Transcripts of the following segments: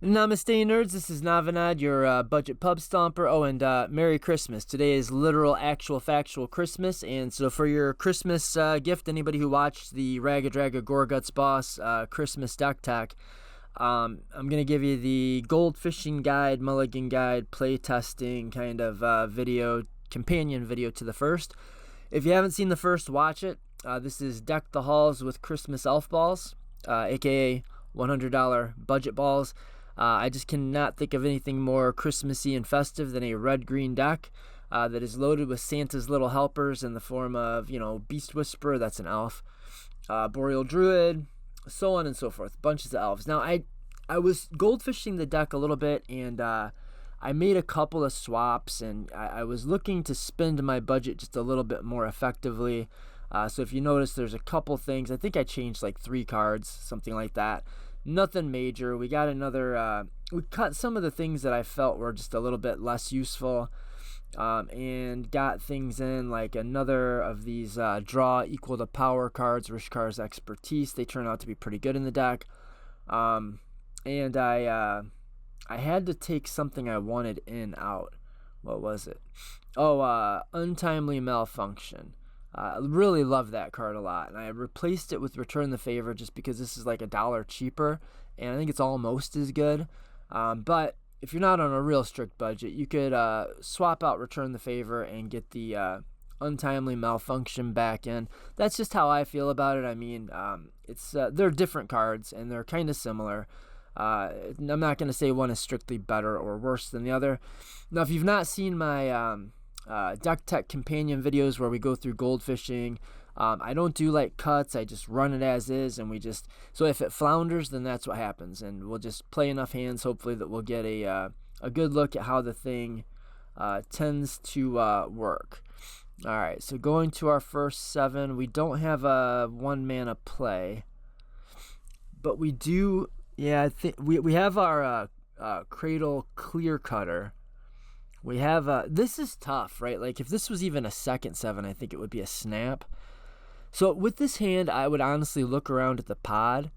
Namaste, nerds. This is Navanad, your budget pub stomper. Oh, and Merry Christmas. Today is literal, actual, factual Christmas. And so for your Christmas gift, anybody who watched the Raggadragga Goreguts Boss Christmas deck tech, I'm going to give you the goldfishing guide, mulligan guide, play testing kind of video, companion video to the first. If you haven't seen the first, watch it. This is Deck the Halls with Christmas Elf Balls, aka $100 budget balls. I just cannot think of anything more Christmassy and festive than a red-green deck that is loaded with Santa's little helpers in the form of, Beast Whisperer, that's an elf, Boreal Druid, so on and so forth, bunches of elves. Now, I was goldfishing the deck a little bit, and I made a couple of swaps, and I was looking to spend my budget just a little bit more effectively. So if you notice, there's a couple things. I think I changed like 3 cards, something like that. Nothing major. We got another, we cut some of the things that I felt were just a little bit less useful, and got things in like another of these draw equal to power cards, Rishkar's Expertise. They turn out to be pretty good in the deck. And I had to take something I wanted in out. What was it? Oh, Untimely Malfunction. I really love that card a lot, and I replaced it with Return the Favor just because this is like $1 cheaper, and I think it's almost as good. But if you're not on a real strict budget, you could swap out Return the Favor and get the Untimely Malfunction back in. That's just how I feel about it. I mean, they're different cards, and they're kind of similar. I'm not going to say one is strictly better or worse than the other. Now, if you've not seen my deck tech companion videos where we go through goldfishing, I don't do like cuts. I just run it as is, and so if it flounders, then that's what happens, and we'll just play enough hands hopefully that we'll get a good look at how the thing tends to work. All right, so going to our first 7, we don't have a 1 mana play, but we do. I think we have our Cradle Clear Cutter. We have, this is tough, right? Like, if this was even a second 7, I think it would be a snap. So with this hand, I would honestly look around at the pod,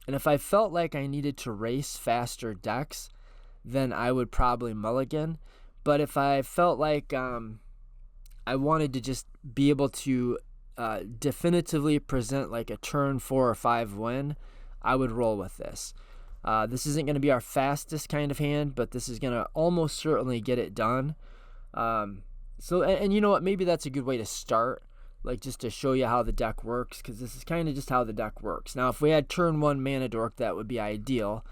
and if I felt like I needed to race faster decks, then I would probably mulligan. But if I felt like I wanted to just be able to definitively present like a turn 4 or 5 win, I would roll with this. This isn't going to be our fastest kind of hand, but this is going to almost certainly get it done. So you know what? Maybe that's a good way to start, like just to show you how the deck works, because this is kind of just how the deck works. Now, if we had turn 1 Mana Dork, that would be ideal.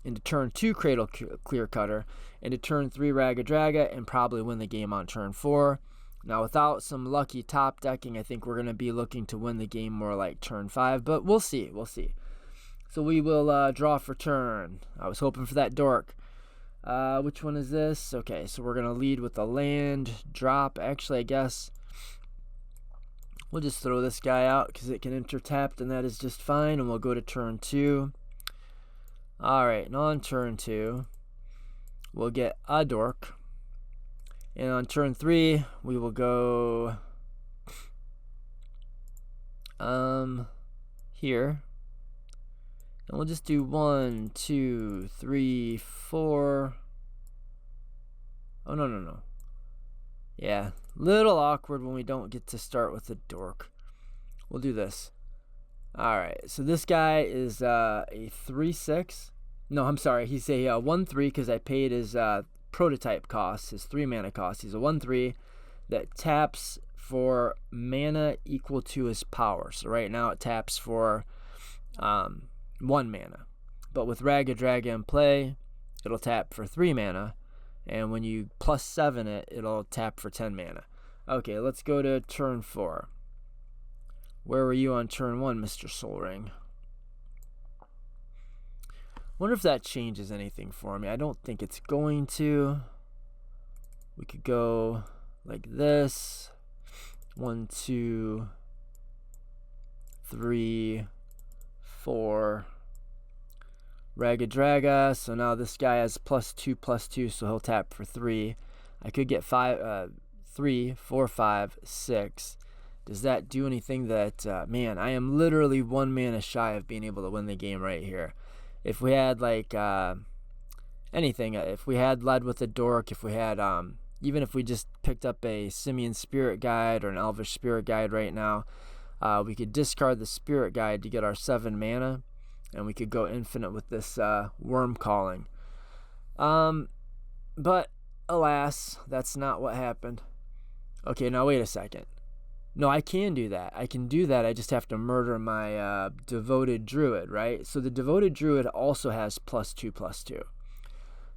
Into turn 2 Cradle Clear Cutter, into turn 3 Raggadragga, and probably win the game on turn 4. Now, without some lucky top decking, I think we're going to be looking to win the game more like turn 5, but we'll see. So we will draw for turn. I was hoping for that dork. Which one is this? Okay, so we're going to lead with a land drop. Actually, I guess we'll just throw this guy out because it can enter tapped, and that is just fine. And we'll go to turn 2. All right, and on turn 2, we'll get a dork. And on turn 3, we will go here. And we'll just do 1, 2, 3, 4. Oh, no. Yeah, little awkward when we don't get to start with the dork. We'll do this. All right, so this guy is a 3/6. No, I'm sorry, he's a 1/3 because I paid his prototype cost, his 3 mana cost. He's a 1/3 that taps for mana equal to his power. So right now it taps for 1 mana, but with Raggadragga in play, it'll tap for 3 mana, and when you +7 it, it'll tap for 10 mana. Okay, let's go to turn 4. Where were you on turn 1, Mr. Soul Ring? Wonder if that changes anything for me. I don't think it's going to. We could go like this. 1, 2, 3, 4. Raggadragga. So now this guy has +2/+2, so he'll tap for 3. I could get 3, 4, 5, 6. Does that do anything that, man, I am literally 1 mana shy of being able to win the game right here. If we had like anything. If we had led with a dork, if we had even if we just picked up a simian spirit guide or an elvish spirit guide right now, we could discard the spirit guide to get our 7 mana, and we could go infinite with this worm calling. But alas, that's not what happened. Okay, now wait a second. No, I can do that. I can do that. I just have to murder my devoted druid, right? So the devoted druid also has +2/+2.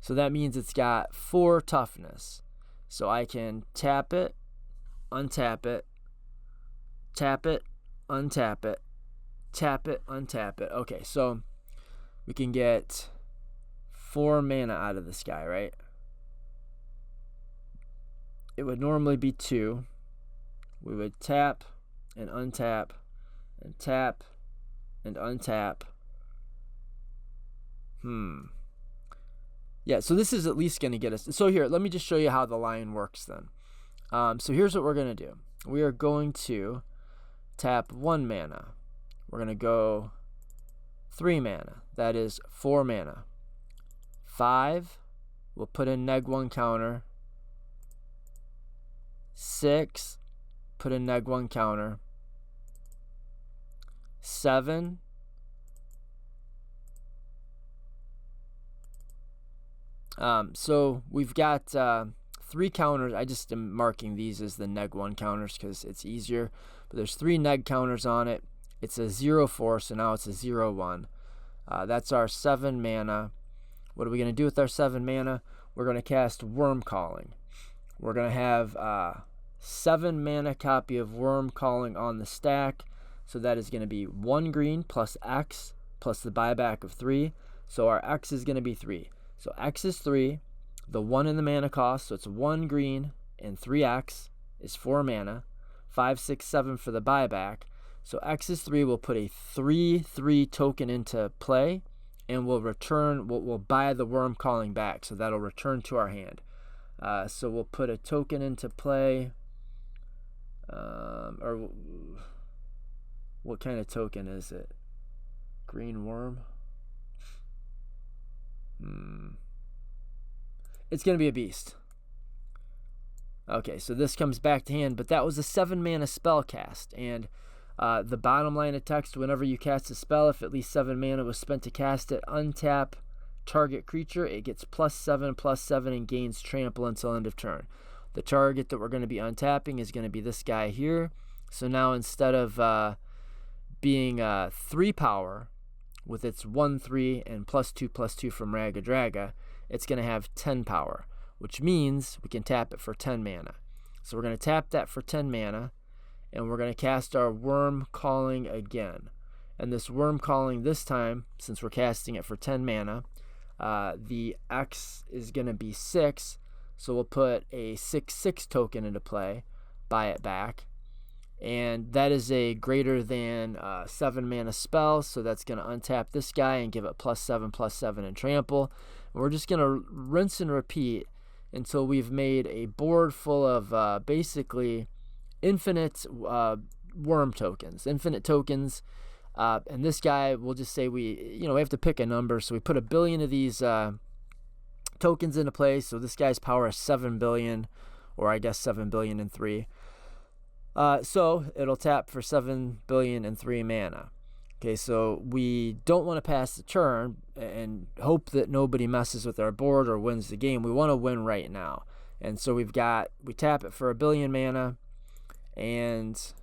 So that means it's got 4 toughness. So I can tap it, untap it, tap it, untap it, tap it, untap it. Okay, so we can get 4 mana out of this guy, right? It would normally be 2. We would tap and untap and tap and untap. Yeah, so this is at least going to get us. So here, let me just show you how the line works then. So here's what we're going to do. We are going to tap 1 mana. We're going to go 3 mana. That is 4 mana. 5, we'll put in -1 counter. 6, put in -1 counter. 7, so we've got 3 counters. I just am marking these as the -1 counters because it's easier. But there's 3 neg counters on it. It's a 0/4, so now it's a 0/1. That's our 7 mana. What are we going to do with our 7 mana? We're going to cast Worm Calling. We're going to have 7 mana copy of Worm Calling on the stack. So that is going to be 1 green plus X plus the buyback of 3. So our X is going to be 3. So X is 3. The 1 in the mana cost, so it's 1 green and 3X is 4 mana. 5, 6, 7 for the buyback. So X is 3. We'll put a 3/3 token into play, and we'll return. We'll buy the Worm Calling back, so that'll return to our hand. So we'll put a token into play. Or what kind of token is it? Green worm? It's going to be a beast. Okay, so this comes back to hand, but that was a 7 mana spell cast, and the bottom line of text, whenever you cast a spell, if at least 7 mana was spent to cast it, untap target creature, it gets +7/+7 and gains trample until end of turn. The target that we're going to be untapping is going to be this guy here. So now instead of being 3 power with its 1/3 and +2/+2 from Raggadragga, it's going to have 10 power, which means we can tap it for 10 mana. So we're going to tap that for 10 mana, and we're going to cast our Worm Calling again. And this Worm Calling this time, since we're casting it for 10 mana, the X is going to be 6, so we'll put a 6/6 token into play, buy it back, and that is a greater than 7 mana spell, so that's going to untap this guy and give it +7/+7 and trample. And we're just going to rinse and repeat until we've made a board full of basically infinite worm tokens, infinite tokens. And this guy, we'll just say we have to pick a number, so we put 1 billion of these tokens into place. So this guy's power is 7 billion, or I guess 7,000,000,003. So it'll tap for 7,000,000,003 mana. Okay, so we don't want to pass the turn and hope that nobody messes with our board or wins the game. We want to win right now. And so we tap it for 1 billion mana, and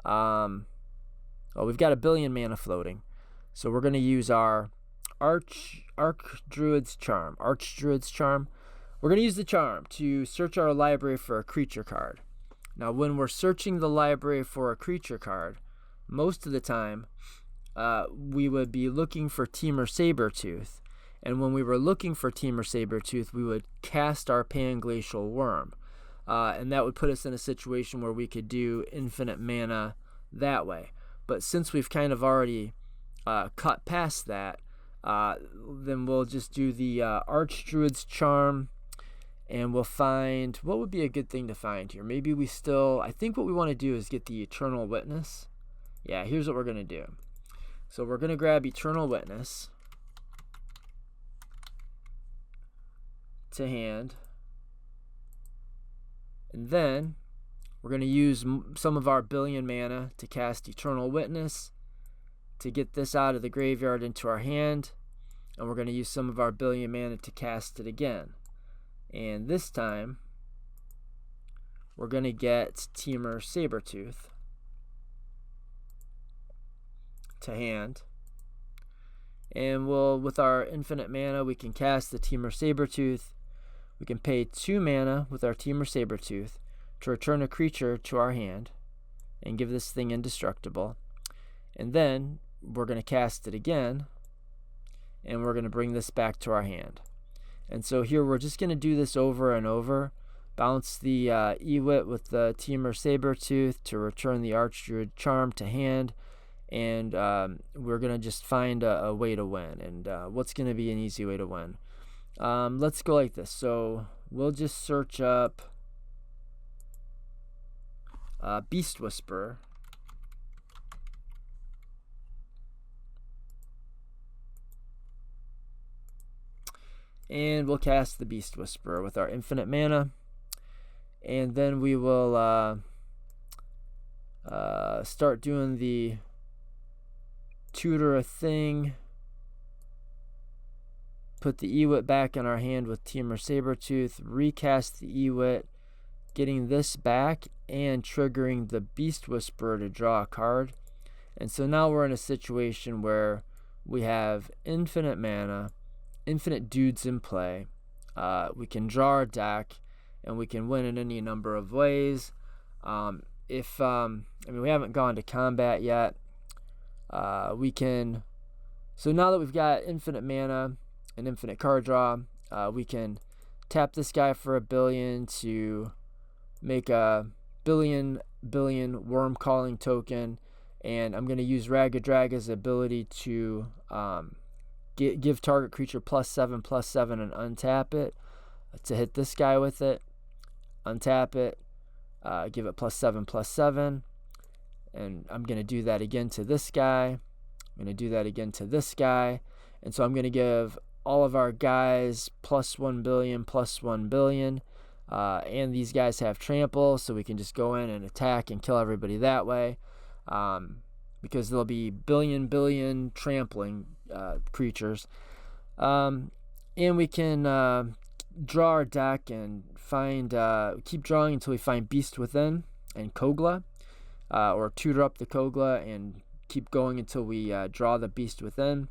we've got 1 billion mana floating. So we're going to use our Archdruid's Charm. We're going to use the charm to search our library for a creature card. Now, when we're searching the library for a creature card, most of the time, we would be looking for Temur Sabertooth. And when we were looking for Temur Sabertooth, we would cast our Panglacial Wurm. And that would put us in a situation where we could do infinite mana that way. But since we've kind of already cut past that, then we'll just do the Archdruid's Charm, and we'll find, what would be a good thing to find here? Maybe I think what we want to do is get the Eternal Witness. Yeah, here's what we're going to do. So we're going to grab Eternal Witness. to hand. And then we're going to use some of our billion mana to cast Eternal Witness to get this out of the graveyard into our hand. And we're going to use some of our billion mana to cast it again. And this time, we're going to get Temur Sabertooth to hand. And with our infinite mana, we can cast the Temur Sabertooth. We can pay 2 mana with our Temur Sabertooth to return a creature to our hand and give this thing indestructible. And then we're going to cast it again, and we're going to bring this back to our hand. And so here we're just going to do this over and over. Bounce the Ewit with the Temur Sabertooth to return the Archdruid Charm to hand. And we're going to just find a way to win. And what's going to be an easy way to win? Let's go like this. So we'll just search up Beast Whisperer. And we'll cast the Beast Whisperer with our infinite mana. And then we will start doing the tutor a thing. Put the Ewit back in our hand with Temur Sabertooth. Recast the Ewit, getting this back and triggering the Beast Whisperer to draw a card. And so now we're in a situation where we have infinite mana, infinite dudes in play. We can draw our deck, and we can win in any number of ways. I mean, we haven't gone to combat yet. We can. So now that we've got infinite mana and infinite card draw, we can tap this guy for 1 billion to make a billion worm calling token, and I'm going to use Raggadragga's ability to give target creature +7/+7 and untap it to hit this guy with it. Untap it, give it +7/+7, and I'm going to do that again to this guy. I'm going to do that again to this guy, and so I'm going to give all of our guys +1 billion, +1 billion, and these guys have trample, so we can just go in and attack and kill everybody that way, because there'll be billion trampling creatures, and we can draw our deck and keep drawing until we find Beast Within and Kogla, or tutor up the Kogla and keep going until we draw the Beast Within.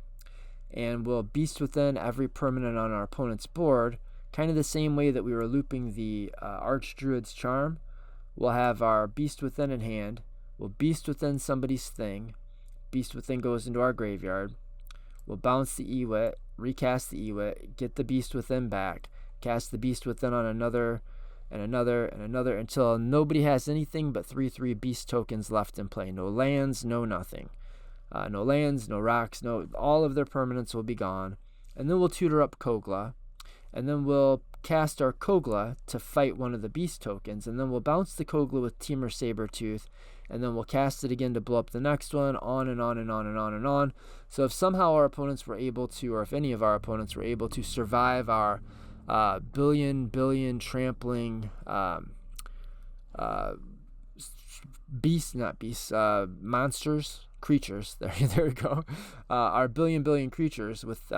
And we'll Beast Within every permanent on our opponent's board, kind of the same way that we were looping the Archdruid's Charm. We'll have our Beast Within in hand. We'll Beast Within somebody's thing. Beast Within goes into our graveyard. We'll bounce the Ewit, recast the Ewit, get the Beast Within back, cast the Beast Within on another and another and another until nobody has anything but 3/3 beast tokens left in play. No lands, no nothing. No lands, no rocks, all of their permanents will be gone. And then we'll tutor up Kogla, and then we'll cast our Kogla to fight one of the beast tokens, and then we'll bounce the Kogla with Temur Sabertooth, and then we'll cast it again to blow up the next one, on and on and on and on and on. So if somehow our opponents were able to, or if any of our opponents were able to survive our billion trampling monsters, creatures, there we go, our billion creatures with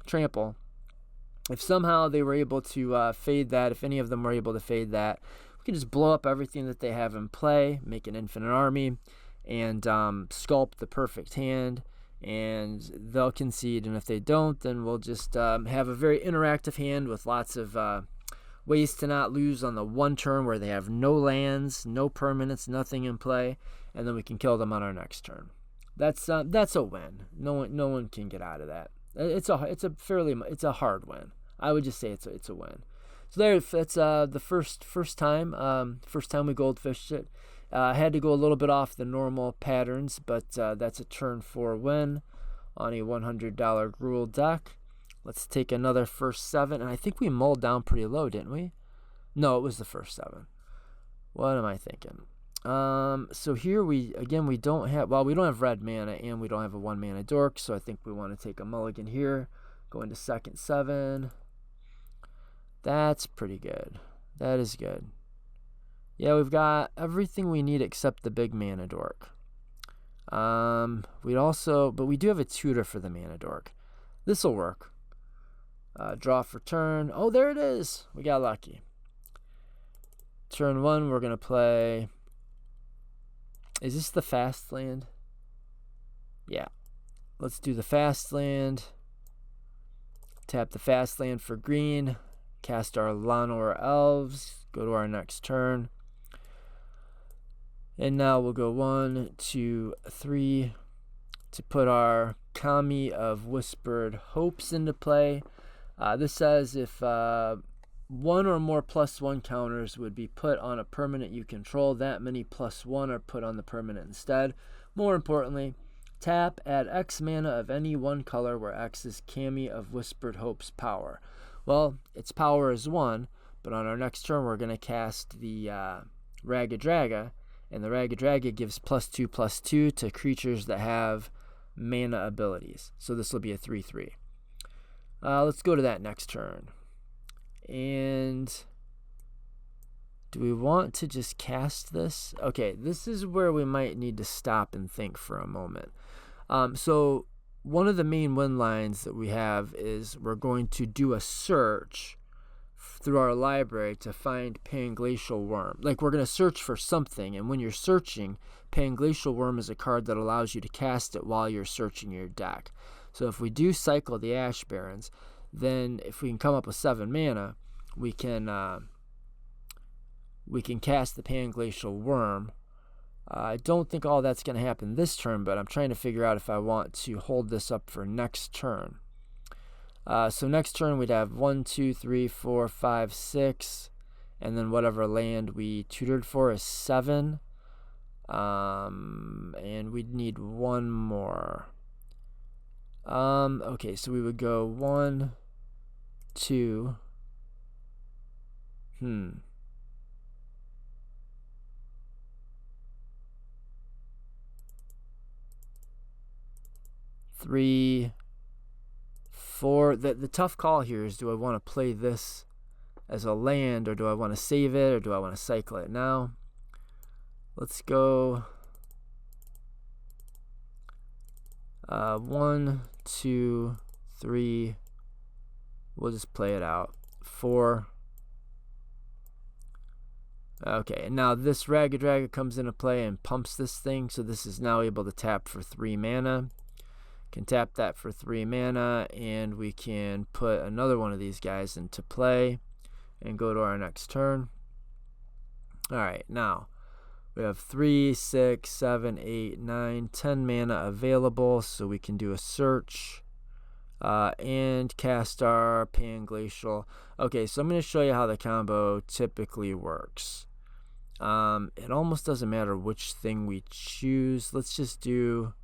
trample, if somehow they were able to fade that, if any of them were able to fade that, we can just blow up everything that they have in play, make an infinite army, and sculpt the perfect hand, and they'll concede. And if they don't, then we'll just have a very interactive hand with lots of ways to not lose on the one turn where they have no lands, no permanents, nothing in play, and then we can kill them on our next turn. That's a win. No one can get out of that. It's a hard win. I would just say it's a win. So that's the first time we goldfished it. I had to go a little bit off the normal patterns, but that's a turn 4 win on a $100 Gruul deck. Let's take another first 7, and I think we mulled down pretty low, didn't we? No, it was the first 7. What am I thinking? So here we don't have red mana, and we don't have a 1 mana dork, so I think we want to take a mulligan here, go into second 7. That's pretty good. That is good. Yeah, we've got everything we need except the big mana dork. But we do have a tutor for the mana dork. This'll work. Draw for turn. Oh, there it is. We got lucky. Turn 1, we're going to play... Is this the fast land? Yeah. Let's do the fast land. Tap the fast land for green. Cast our Lanor Elves. Go to our next turn. And now we'll go 1, 2, 3 to put our Kami of Whispered Hopes into play. This says if one or more +1 counters would be put on a permanent you control, that many +1 are put on the permanent instead. More importantly, tap, add X mana of any one color where X is Kami of Whispered Hope's power. Well, its power is 1, but on our next turn we're going to cast the Raggadragga, and the Raggadragga gives +2/+2 to creatures that have mana abilities. So this will be a 3/3. Let's go to that next turn. And do we want to just cast this? Okay, this is where we might need to stop and think for a moment. So one of the main win lines that we have is we're going to do a search through our library to find Panglacial Wurm. Like, we're going to search for something, and when you're searching, Panglacial Wurm is a card that allows you to cast it while you're searching your deck. So if we do cycle the Ash Barrens, then if we can come up with 7 mana, we can cast the Panglacial Wurm. I don't think all that's going to happen this turn, but I'm trying to figure out if I want to hold this up for next turn. So next turn we'd have 1, 2, 3, 4, 5, 6, and then whatever land we tutored for is 7. And we'd need 1 more. Okay, so we would go 1, 2. 3, 4. The tough call here is, do I want to play this as a land, or do I want to save it, or do I want to cycle it now? Let's go 1, 2, 3. We'll just play it out. 4. Okay, and now this Raggadragga comes into play and pumps this thing, so this is now able to tap for 3 mana. Can tap that for 3 mana, and we can put another one of these guys into play and go to our next turn. Alright, now we have 3, 6, 7, 8, 9, 10 mana available, so we can do a search and cast our Panglacial. Okay, so I'm going to show you how the combo typically works. It almost doesn't matter which thing we choose. Let's just do...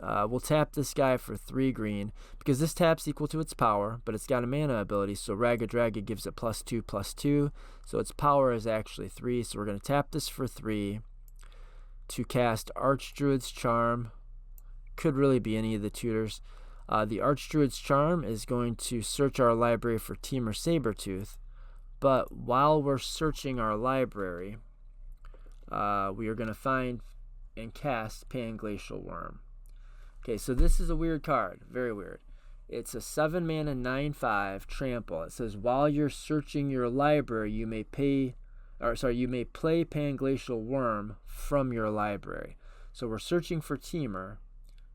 we'll tap this guy for 3 green, because this tap's equal to its power, but it's got a mana ability, so Raggadragga gives it +2/+2, so its power is actually 3, so we're going to tap this for 3 to cast Archdruid's Charm. Could really be any of the tutors. The Archdruid's Charm is going to search our library for Temur Sabertooth, but while we're searching our library, we are going to find and cast Panglacial Wurm. Okay, so this is a weird card. Very weird. It's a 7 mana 9/5 trample. It says while you're searching your library, you may play Panglacial Wurm from your library. So we're searching for Temur,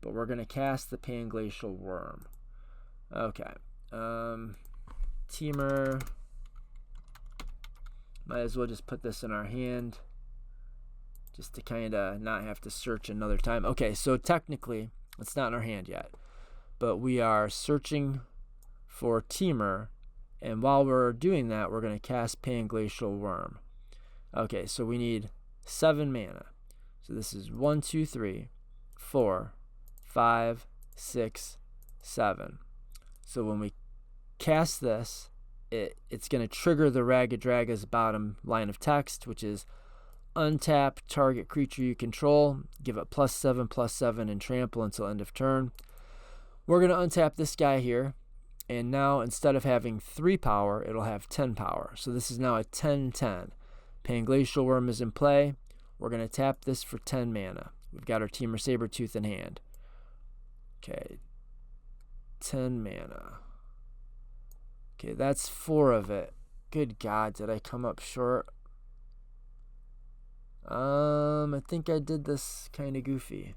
but we're going to cast the Panglacial Wurm. Okay. Temur. Might as well just put this in our hand, just to kind of not have to search another time. Okay, so technically, it's not in our hand yet, but we are searching for Temur, and while we're doing that, we're going to cast Panglacial Wurm. Okay, so we need 7 mana. So this is 1, 2, 3, 4, 5, 6, 7. So when we cast this, it's going to trigger the Raggadragga's bottom line of text, which is untap target creature you control, give it +7/+7 and trample until end of turn. We're going to untap this guy here, And now instead of having 3 power, it'll have 10 power. So this is now a 10/10. Panglacial Wurm is in play. We're going to tap this for 10 mana. We've got our Temur Sabertooth in hand. Okay, 10 mana. Okay, that's 4 of it. Good God, did I come up short? I think I did this kind of goofy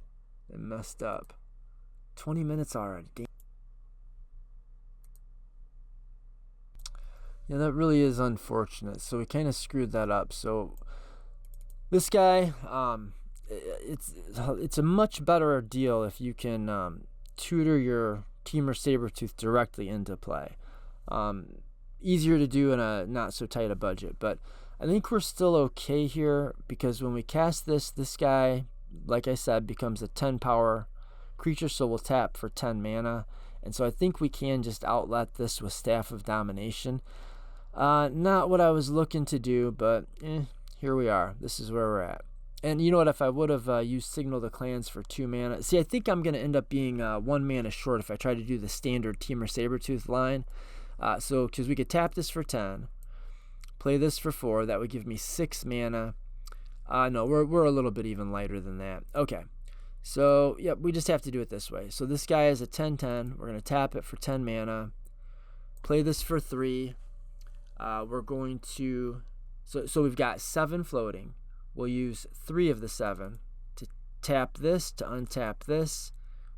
and messed up. 20 minutes already. Dang. Yeah, that really is unfortunate. So we kind of screwed that up. So this guy, it's a much better deal if you can tutor your Temur Sabertooth directly into play. Easier to do in a not so tight a budget, but I think we're still okay here because when we cast this guy, like I said, becomes a 10 power creature, so we'll tap for 10 mana. And so I think we can just outlet this with Staff of Domination. Not what I was looking to do, but here we are. This is where we're at. And you know what? If I would have used Signal the Clans for 2 mana, see, I think I'm going to end up being 1 mana short if I try to do the standard Temur Sabertooth line. So, because we could tap this for 10, play this for 4, that would give me 6 mana. No, we're a little bit even lighter than that. Okay, so yep, we just have to do it this way. So this guy is a 10/10. We're going to tap it for 10 mana, play this for 3. We're going to, so we've got 7 floating. We'll use 3 of the 7 to tap this, to untap this.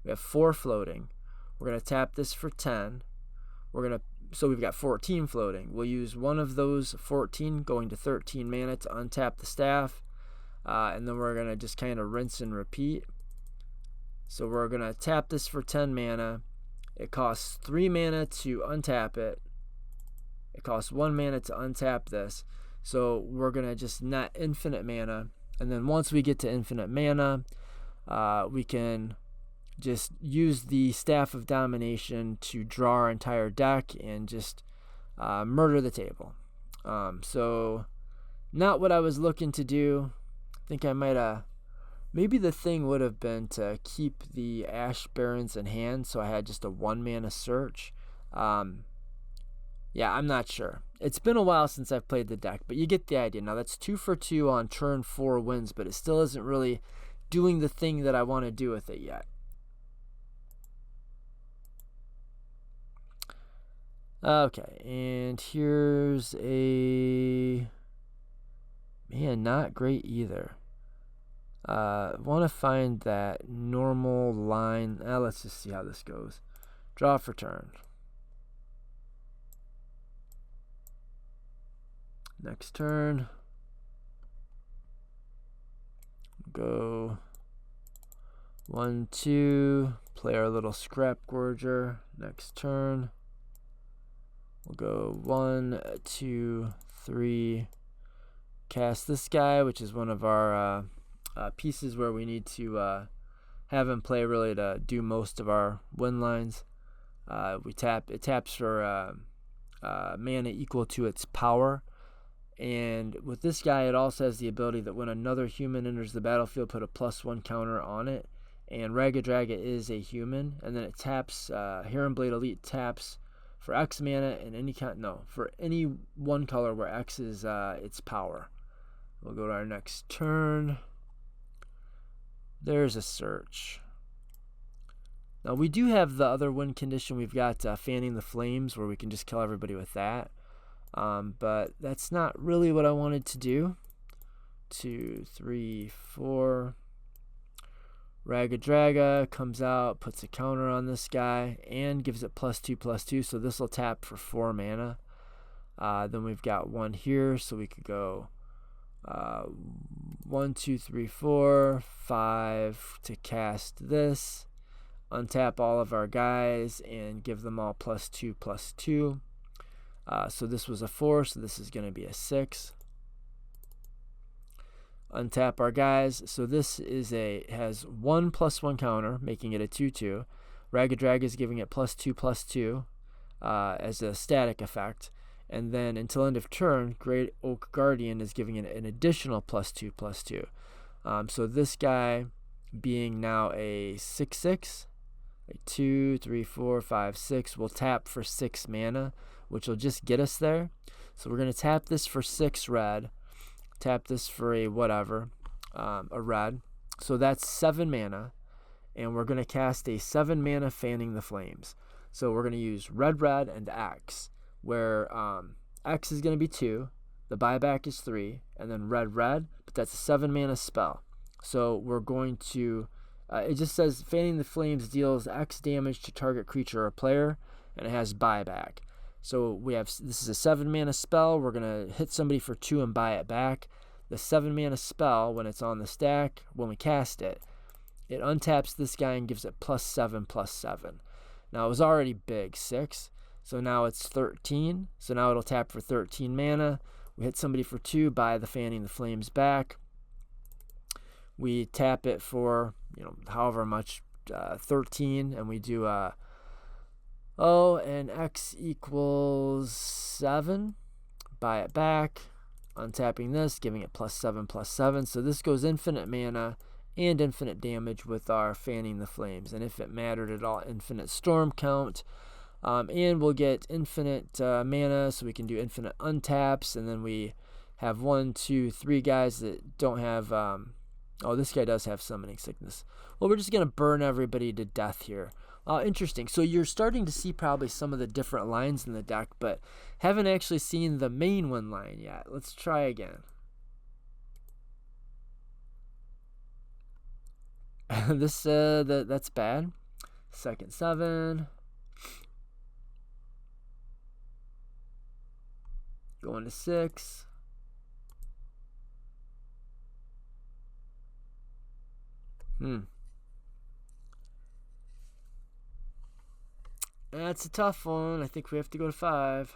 We have 4 floating. We're going to tap this for 10. So we've got 14 floating. We'll use 1 of those 14 going to 13 mana to untap the staff. And then we're going to just kind of rinse and repeat. So we're going to tap this for 10 mana. It costs 3 mana to untap it. It costs 1 mana to untap this. So we're going to just net infinite mana. And then once we get to infinite mana, we can just use the Staff of Domination to draw our entire deck and just murder the table. So not what I was looking to do. I think I might have, maybe the thing would have been to keep the Ash Barrens in hand so I had just a 1 mana search. Yeah, I'm not sure. It's been a while since I've played the deck, but you get the idea. Now that's 2 for 2 on turn 4 wins, but it still isn't really doing the thing that I want to do with it yet. Okay, and here's a, man, not great either. Want to find that normal line. Let's just see how this goes. Draw for turn. Next turn. Go 1, 2. Play our little Scrap Gorger. Next turn. We'll go 1, 2, 3. Cast this guy, which is one of our pieces where we need to have him play really to do most of our win lines. It taps for mana equal to its power. And with this guy, it also has the ability that when another human enters the battlefield, put a +1 counter on it. And Raggadragga is a human. And then it taps, Heron Blade Elite taps for X mana and for any 1 color where X is its power. We'll go to our next turn. There's a search. Now we do have the other win condition. We've got Fanning the Flames where we can just kill everybody with that. But that's not really what I wanted to do. 2, 3, 4. Raggadragga comes out, puts a counter on this guy, and gives it +2/+2. So this will tap for 4 mana. Then we've got 1 here, so we could go 1, 2, 3, 4, 5 to cast this. Untap all of our guys and give them all +2/+2. So this was a 4, so this is going to be a 6. Untap our guys. So this has 1 +1 counter, making it a 2/2. Raggadragga is giving it +2/+2 as a static effect. And then until end of turn, Great Oak Guardian is giving it an additional +2/+2. So this guy being now a 6/6, Like 2, 3, 4, 5, 6. We'll tap for 6 mana, which will just get us there. So we're going to tap this for 6 red. Tap this for a whatever, a red. So that's 7 mana. And we're going to cast a 7 mana Fanning the Flames. So we're going to use red, red, and X, where X is going to be 2, the buyback is 3, and then red, red, but that's a 7 mana spell. So we're going to, it just says Fanning the Flames deals X damage to target creature or player, and it has buyback. So we have, this is a 7 mana spell. We're going to hit somebody for 2 and buy it back. The 7 mana spell, when it's on the stack, when we cast it, it untaps this guy and gives it +7/+7. Now it was already big, 6. So now it's 13. So now it'll tap for 13 mana. We hit somebody for 2, buy the Fanning the Flames back. We tap it for, however much, 13, and we do and X equals 7. Buy it back. Untapping this, giving it +7/+7. So this goes infinite mana and infinite damage with our Fanning the Flames. And if it mattered at all, infinite storm count. And we'll get infinite mana, so we can do infinite untaps. And then we have 1, 2, 3 guys that don't have... this guy does have summoning sickness. Well, we're just going to burn everybody to death here. Interesting. So you're starting to see probably some of the different lines in the deck, but haven't actually seen the main one line yet. Let's try again. That's bad. Second 7. Going to 6. That's a tough one. I think we have to go to 5.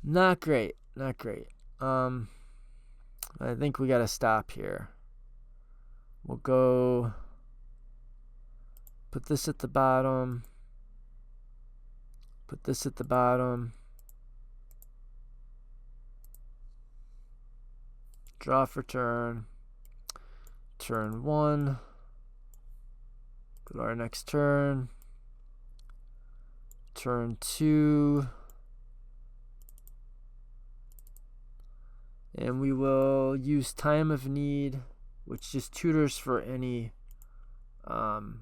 Not great. Not great. I think we got to stop here. We'll go put this at the bottom. Put this at the bottom. Draw for turn. Turn 1. Go to our next turn. Turn 2. And we will use Time of Need, which just tutors for any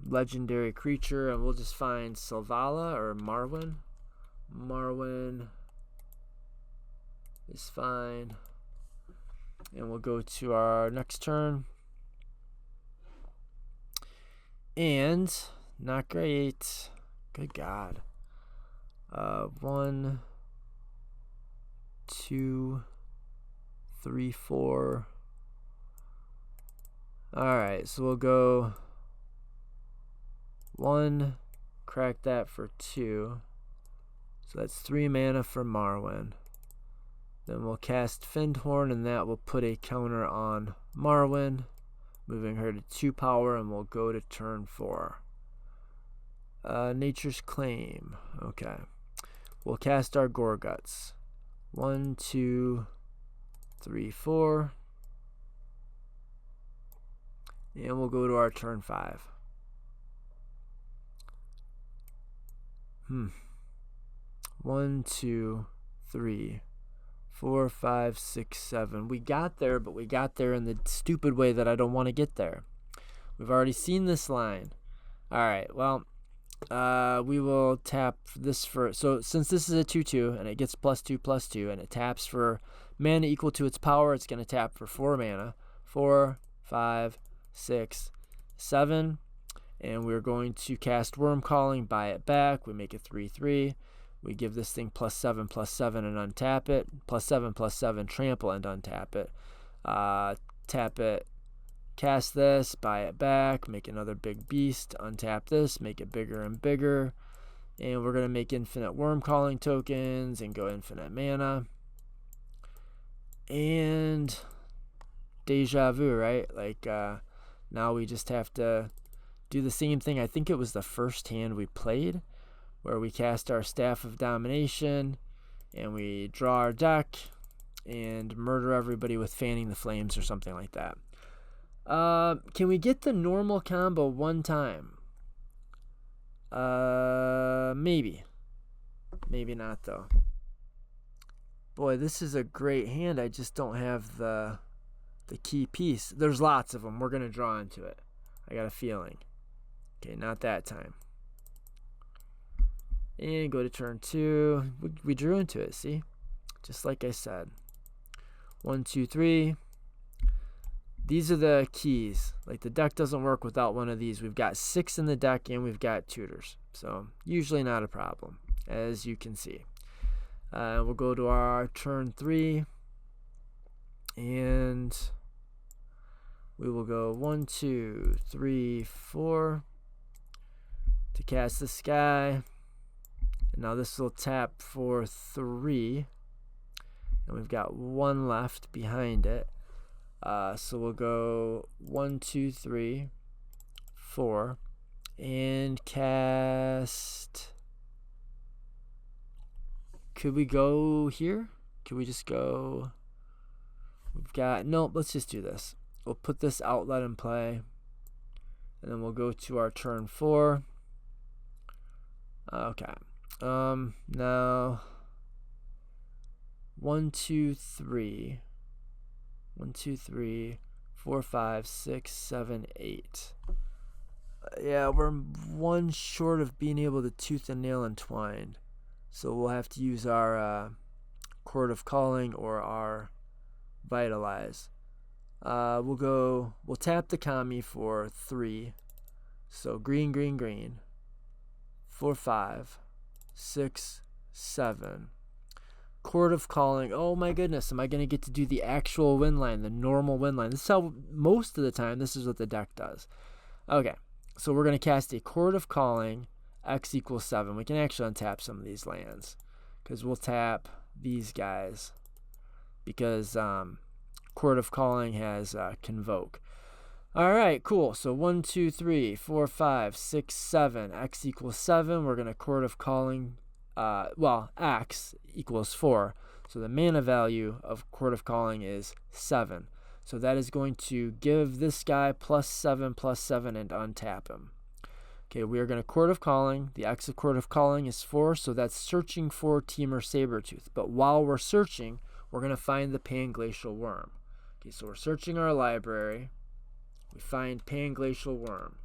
legendary creature. And we'll just find Selvala or Marwyn. Marwyn is fine. And we'll go to our next turn. And not great. Good God. 1, 2, 3, 4. Alright, so we'll go 1, crack that for 2. So that's 3 mana for Marwyn. Then we'll cast Findhorn, and that will put a counter on Marwyn, moving her to 2 power, and we'll go to turn 4. Nature's Claim. Okay. We'll cast our Gorguts. 1, 2, 3, 4. And we'll go to our turn 5. 1, 2, 3, 4, 5, 6, 7. We got there, but we got there in the stupid way that I don't want to get there. We've already seen this line. Alright, well, we will tap this for... So, since this is a 2/2, and it gets +2/+2, and it taps for mana equal to its power, it's going to tap for 4 mana. 4, 5, 6, 7. And we're going to cast Worm Calling, buy it back. We make it 3/3. We give this thing +7/+7 and untap it. +7/+7, trample and untap it. Tap it, cast this, buy it back, make another big beast, untap this, make it bigger and bigger. And we're going to make infinite Worm Calling tokens and go infinite mana. And deja vu, right? Like, now we just have to do the same thing. I think it was the first hand we played, where we cast our Staff of Domination, and we draw our deck, and murder everybody with fanning the flames or something like that. Can we get the normal combo one time? Maybe. Maybe not, though. Boy, this is a great hand. I just don't have the key piece. There's lots of them. We're going to draw into it. I got a feeling. Okay, not that time. And go to turn 2. We drew into it, see? Just like I said. 1, 2, 3. These are the keys. Like, the deck doesn't work without one of these. We've got 6 in the deck, and we've got tutors. So, usually not a problem, as you can see. We'll go to our turn 3. And we will go 1, 2, 3, 4 to cast the sky. And now this will tap for 3. And we've got 1 left behind it. So we'll go 1, 2, 3, 4. And cast. Could we go here? Could we just go? We've got. Nope, let's just do this. We'll put this outlet in play. And then we'll go to our turn 4. Okay. Now 1, 2, 3. 1, 2, 3, 4, 5, 6, 7, 8. Yeah, we're 1 short of being able to tooth and nail entwined. So we'll have to use our Court of Calling or our Vitalize. We'll tap the Kami for 3. So green, green, green. 4, 5, 6, 7. Court of Calling. Oh my goodness, am I going to get to do the actual win line, the normal win line? This is how, most of the time, this is what the deck does. Okay, so we're going to cast a Court of Calling, X equals 7. We can actually untap some of these lands, because we'll tap these guys, because Court of Calling has Convoke. Alright, cool. So 1, 2, 3, 4, 5, 6, 7. X equals 7. We're going to Court of Calling. X equals 4. So the mana value of Court of Calling is 7. So that is going to give this guy +7, +7, and untap him. Okay, we are going to Court of Calling. The X of Court of Calling is 4, so that's searching for Temur Sabertooth. But while we're searching, we're going to find the Panglacial Wurm. Okay, so we're searching our library. We find Panglacial Wurm.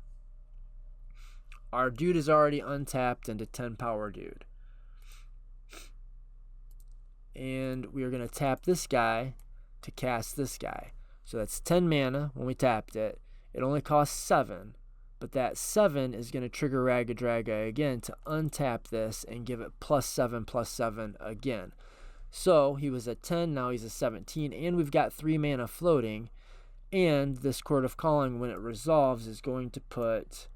Our dude is already untapped into 10 power dude. And we are going to tap this guy to cast this guy. So that's 10 mana when we tapped it. It only costs 7. But that 7 is going to trigger Raggadragga again to untap this and give it +7, +7 again. So he was at 10, now he's at 17. And we've got 3 mana floating. And this Court of Calling, when it resolves, is going to put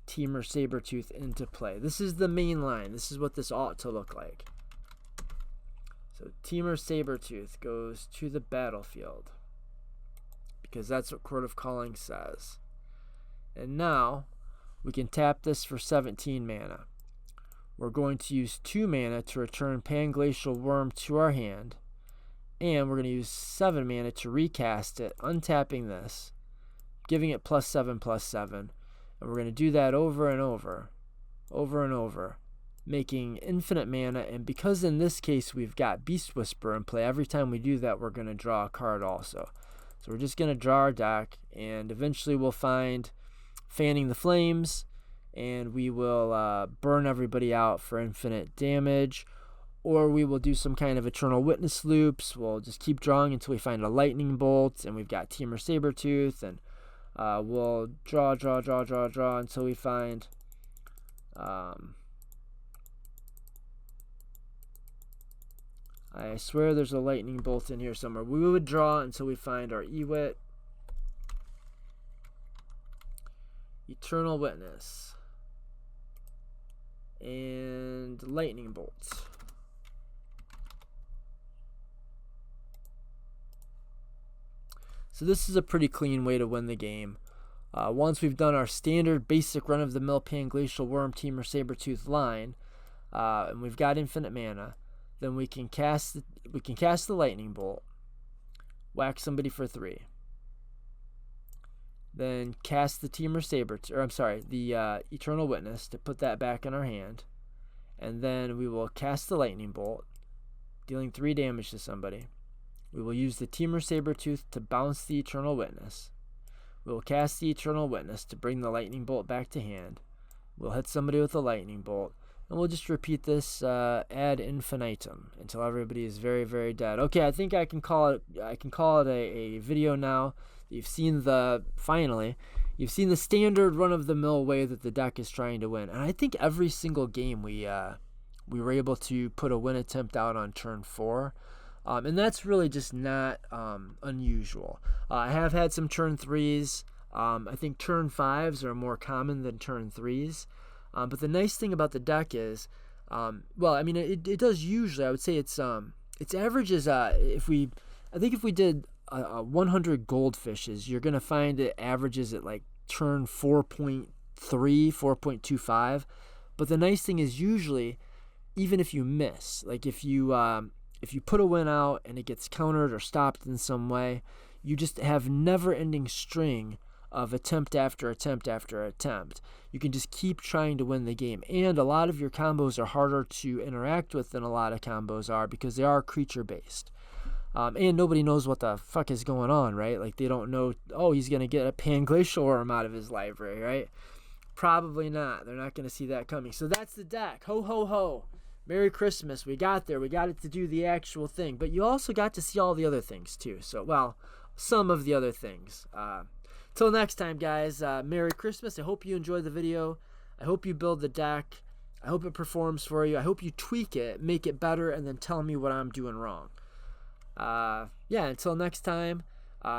Temur Sabertooth into play. This is the main line. This is what this ought to look like. So Temur Sabertooth goes to the battlefield, because that's what Court of Calling says. And now we can tap this for 17 mana. We're going to use 2 mana to return Panglacial Wurm to our hand. And we're going to use 7 mana to recast it, untapping this, giving it +7, +7. And we're going to do that over and over and over, making infinite mana. And because in this case we've got Beast Whisperer in play, every time we do that we're going to draw a card also. So we're just going to draw our deck, and eventually we'll find Fanning the Flames, and we will burn everybody out for infinite damage. Or we will do some kind of Eternal Witness loops. We'll just keep drawing until we find a lightning bolt, and we've got Temur Sabertooth, and we'll draw until we find I swear there's a lightning bolt in here somewhere. We would draw until we find our Ewit, Eternal Witness, and lightning bolts. So this is a pretty clean way to win the game. Once we've done our standard basic run-of-the-mill Panglacial Wurm Temur Sabertooth line, and we've got infinite mana, then we can cast the lightning bolt, whack somebody for 3. Then cast the Temur Sabertooth, or I'm sorry, the Eternal Witness to put that back in our hand. And then we will cast the Lightning Bolt, dealing 3 damage to somebody. We will use the Temur Sabertooth to bounce the Eternal Witness. We will cast the Eternal Witness to bring the Lightning Bolt back to hand. We'll hit somebody with a Lightning Bolt. And we'll just repeat this ad infinitum until everybody is very, very dead. Okay, I think I can call it a video now. You've seen you've seen the standard run-of-the-mill way that the deck is trying to win. And I think every single game we were able to put a win attempt out on turn 4. And that's really just not unusual. I have had some turn 3s. I think turn 5s are more common than turn 3s. But the nice thing about the deck is, it does usually, I would say its averages, if we did 100 goldfishes, you're going to find it averages at like turn 4.3, 4.25. But the nice thing is usually, even if you miss, like if you put a win out and it gets countered or stopped in some way, you just have never-ending string of attempt after attempt after attempt. You can just keep trying to win the game. And a lot of your combos are harder to interact with than a lot of combos are because they are creature-based. And nobody knows what the fuck is going on, right? Like, they don't know, oh, he's going to get a Panglacial Wurm out of his library, right? Probably not. They're not going to see that coming. So that's the deck. Ho, ho, ho. Merry Christmas. We got there. We got it to do the actual thing. But you also got to see all the other things, too. So, well, some of the other things. Till next time, guys, Merry Christmas. I hope you enjoyed the video. I hope you build the deck. I hope it performs for you. I hope you tweak it, make it better, and then tell me what I'm doing wrong. Until next time,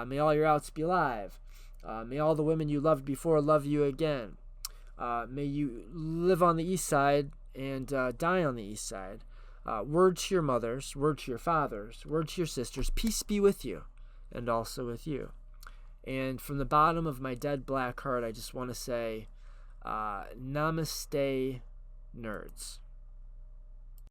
may all your outs be live. May all the women you loved before love you again. May you live on the east side and die on the east side. Word to your mothers, word to your fathers, word to your sisters. Peace be with you, and also with you. And from the bottom of my dead black heart, I just want to say, namaste, nerds.